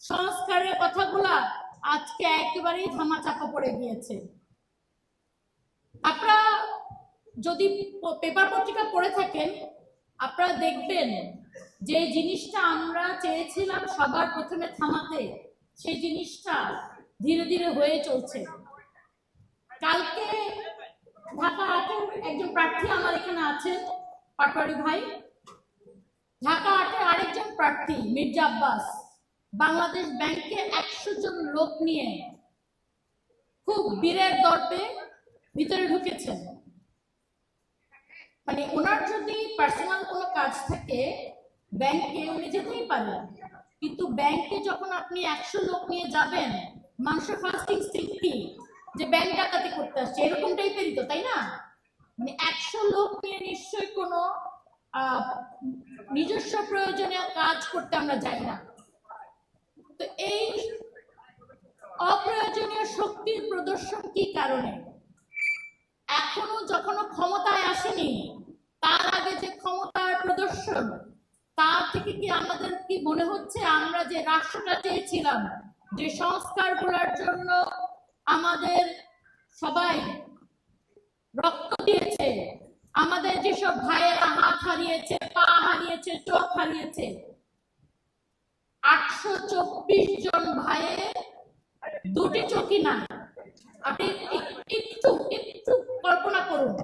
সংস্কারের কথাগুলা আজকে একেবারেই ধামাচাপা পড়ে গিয়েছে। আপনারা যদি পেপার পত্রিকা পড়ে থাকেন, আপনারা দেখবেন যে জিনিসটা আমরা চেয়েছিলাম সবার প্রথমে থামাতে, সেই জিনিসটা ধীরে ধীরে হয়ে চলছে। কালকে ঢাকা আটের একজন প্রার্থী আমার এখানে আছেন, পাটোয়ারি ভাই। ঢাকা আটের আরেকজন প্রার্থী মির্জা আব্বাস বাংলাদেশ ব্যাংকে 100 জন লোক নিয়ে খুব বীরের দর্পে ভিতরে ঢুকেছেন। মানে ওনার যদি পার্সোনাল কোনো কাজ থাকে ব্যাংকে উনি যেতেই পারেন, কিন্তু ব্যাংকে যখন আপনি 100 লোক নিয়ে যাবেন, মানুষের ফার্স্ট ইনস্টিংক্ট কি যে ব্যাংক ডাকাতি করতে আসছে, এরকম টাইপেরই তো, তাই না? মানে 100 লোক নিয়ে নিশ্চয়ই কোনো নিজস্ব প্রয়োজনীয় কাজ করতে আমরা যাই না। তো এই অপ্রয়োজনীয় শক্তির প্রদর্শন কি কারণে? এখনো যখন ক্ষমতায় আসেনি, তার আগে যে ক্ষমতার প্রদর্শন, তার থেকে কি আমাদের কি মনে হচ্ছে আমরা যে রাষ্ট্রটা চেয়েছিলাম, যে সংস্কারগুলোর জন্য আমাদের সবাই রক্ত দিয়েছে, আমাদের যেসব ভাইয়েরা হাত হারিয়েছে, পা হারিয়েছে, চোখ হারিয়েছে, 824 জন ভাইয়ের দুটি চোখই না। আপনি একটু একটু কল্পনা করুন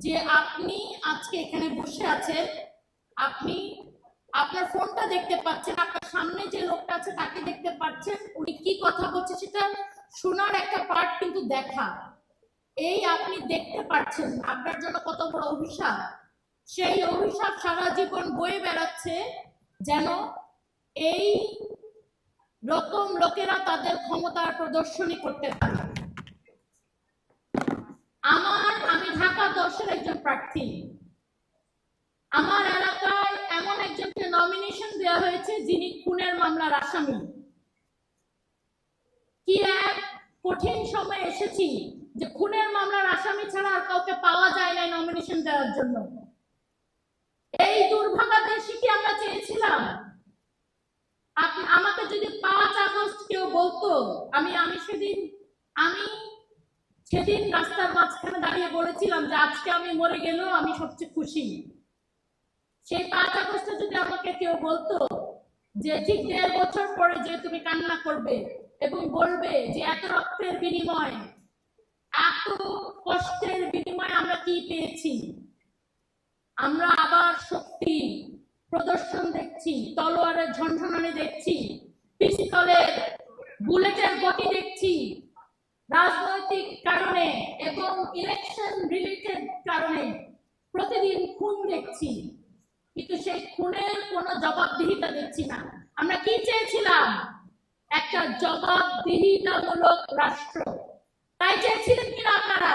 যে আপনি আজকে এখানে বসে আছেন, আপনি আপনার ফোনটা দেখতে পাচ্ছেন, আপনার সামনে যে লোকটা আছে তাকে দেখতে পাচ্ছেন, উনি কি কথা বলছে সেটা শোনার একটা পার্ট কিন্তু দেখা। এই আপনি দেখতে পাচ্ছেন, আপনার জন্য কত বড় অভিশাপ। সেই অভিশাপ সারা জীবন বয়ে বেড়াচ্ছে যেন এই রকম লোকেরা তাদের ক্ষমতার প্রদর্শনী করতে পারে। আমি ঢাকা 10-এর একজন প্রার্থী। আমার এলাকায় এমন একজনকে নমিনেশন দেওয়া হয়েছে যিনি খুনের মামলার আসামি। কি এক কঠিন সময় এসেছি যে খুনের মামলার আসামি ছাড়া আর কাউকে পাওয়া যায় না নমিনেশন দেওয়ার জন্য। এই দুর্ভাগা দেশে কি আমরা চেয়েছিলাম? আমাকে যদি 5 আগস্ট কেউ বলতো, আমি সেদিন রাস্তার মাঝখানে দাঁড়িয়ে বলেছিলাম যে আজকে আমি মরে গেলেও আমি সবচেয়ে খুশি। সেই 5 আগস্টে যদি আমাকে কেউ বলতো যে ঠিক 1.5 বছর পরে যে তুমি কান্না করবে এবং বলবে যে এত রক্তের বিনিময়, এত কষ্টের বিনিময়ে আমরা কি পেয়েছি, আমরা আবার শক্তি প্রদর্শন দেখছি, তলোয়ারের ঝনঝনানি দেখছি, পিস্তলের বুলেটের গতি দেখছি, রাজনৈতিক কারণে এবং ইলেকশন রিলেটেড কারণে প্রতিদিন খুন দেখছি, কিন্তু সেই খুনের কোনো জবাবদিহিতা দেখছি না। আমরা কি চেয়েছিলাম? একটা জবাবদিহিতামূলক রাষ্ট্র। তাই চেয়েছিলেন কিনা আপনারা?